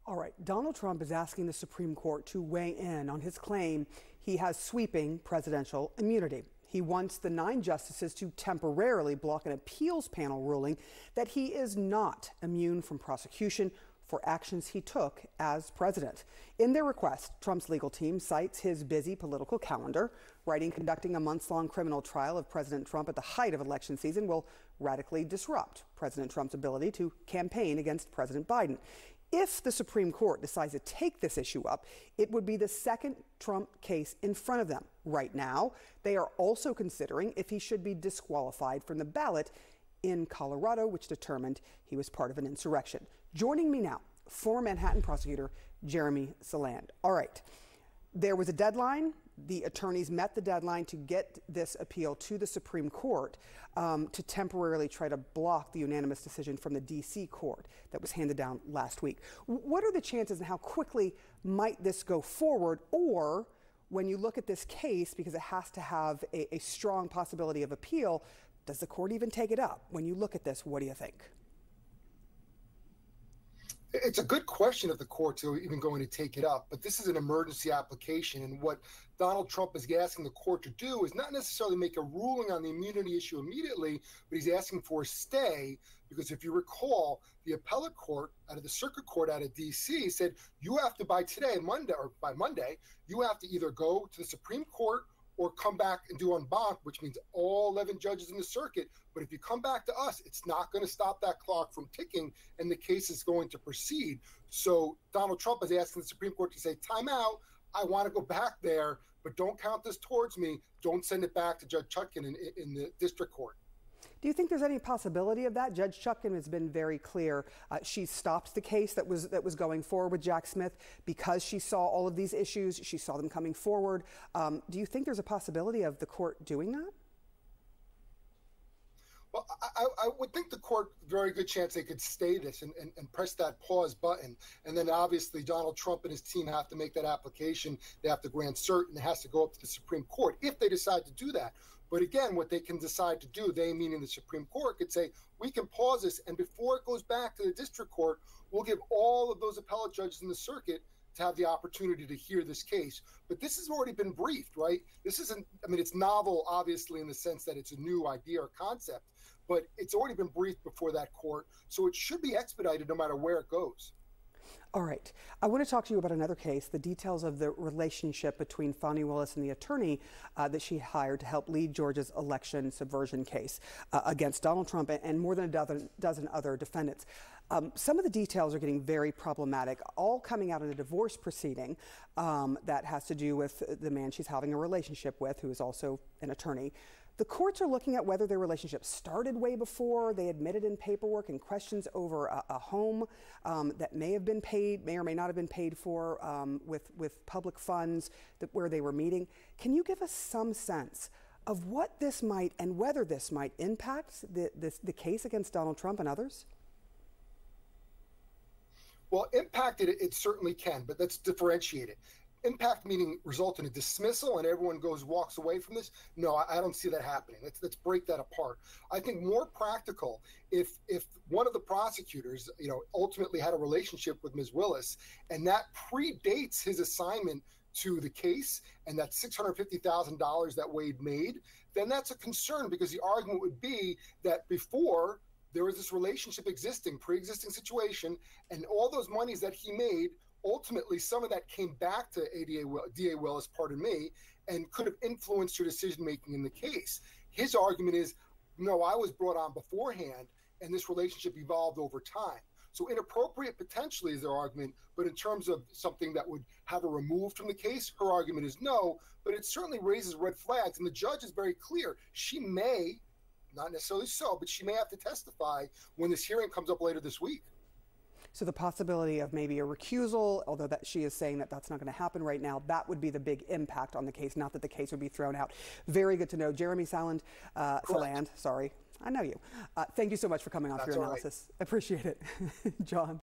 All right, Donald Trump is asking the Supreme Court to weigh in on his claim he has sweeping presidential immunity. He wants the 9 justices to temporarily block an appeals panel ruling that he is not immune from prosecution for actions he took as president. In their request, Trump's legal team cites his busy political calendar, writing conducting a months-long criminal trial of President Trump at the height of election season will radically disrupt President Trump's ability to campaign against President Biden. If the Supreme Court decides to take this issue up, it would be the second Trump case in front of them. Right now, they are also considering if he should be disqualified from the ballot in Colorado, which determined he was part of an insurrection. Joining me now, former Manhattan prosecutor Jeremy Saland. All right, there was a deadline. The attorneys met the deadline to get this appeal to the Supreme Court to temporarily try to block the unanimous decision from the D.C. court that was handed down last week. What are the chances and how quickly might this go forward? Or when you look at this case, because it has to have a strong possibility of appeal, does the court even take it up? When you look at this, what do you think? It's a good question if the court's even going to take it up, but this is an emergency application, and what Donald Trump is asking the court to do is not necessarily make a ruling on the immunity issue immediately, but he's asking for a stay, because if you recall, the appellate court out of the circuit court out of D.C. said you have to by Monday, you have to either go to the Supreme Court or come back and do en banc, which means all 11 judges in the circuit. But if you come back to us, it's not going to stop that clock from ticking, and the case is going to proceed. So Donald Trump is asking the Supreme Court to say, time out, I want to go back there, but don't count this towards me. Don't send it back to Judge Chutkan in the district court. Do you think there's any possibility of that? Judge Chutkan has been very clear. She stopped the case that was going forward with Jack Smith because she saw all of these issues. She saw them coming forward. Do you think there's a possibility of the court doing that? Well, I would think the court, very good chance they could stay this and press that pause button. And then obviously Donald Trump and his team have to make that application. They have to grant cert, and it has to go up to the Supreme Court if they decide to do that. But again, what they can decide to do, they meaning the Supreme Court, could say, we can pause this, and before it goes back to the district court, we'll give all of those appellate judges in the circuit to have the opportunity to hear this case. But this has already been briefed, right? This isn't, I mean, it's novel, obviously, in the sense that it's a new idea or concept, but it's already been briefed before that court, so it should be expedited no matter where it goes. All right. I want to talk to you about another case, the details of the relationship between Fani Willis and the attorney that she hired to help lead Georgia's election subversion case against Donald Trump and more than a dozen other defendants. Some of the details are getting very problematic, all coming out in a divorce proceeding that has to do with the man she's having a relationship with, who is also an attorney. The courts are looking at whether their relationship started way before. They admitted in paperwork and questions over a home that may have been paid, may or may not have been paid for with public funds where they were meeting. Can you give us some sense of what this might and whether this might impact the case against Donald Trump and others? Well, impact it certainly can, but let's differentiate it. Impact meaning result in a dismissal and everyone walks away from this? No, I don't see that happening. Let's break that apart. I think more practical, if one of the prosecutors, ultimately had a relationship with Ms. Willis, and that predates his assignment to the case, and that $650,000 that Wade made, then that's a concern, because the argument would be that before there was this relationship existing, pre-existing situation, and all those monies that he made, ultimately, some of that came back to DA Willis, and could have influenced her decision-making in the case. His argument is, no, I was brought on beforehand, and this relationship evolved over time. So inappropriate potentially is their argument, but in terms of something that would have her removed from the case, her argument is no, but it certainly raises red flags, and the judge is very clear. She may, not necessarily so, but she may have to testify when this hearing comes up later this week. So the possibility of maybe a recusal, although that she is saying that that's not going to happen right now, that would be the big impact on the case, not that the case would be thrown out. Very good to know. Jeremy Saland, sorry, I know you. Thank you so much for coming on for your analysis. Right. Appreciate it. John.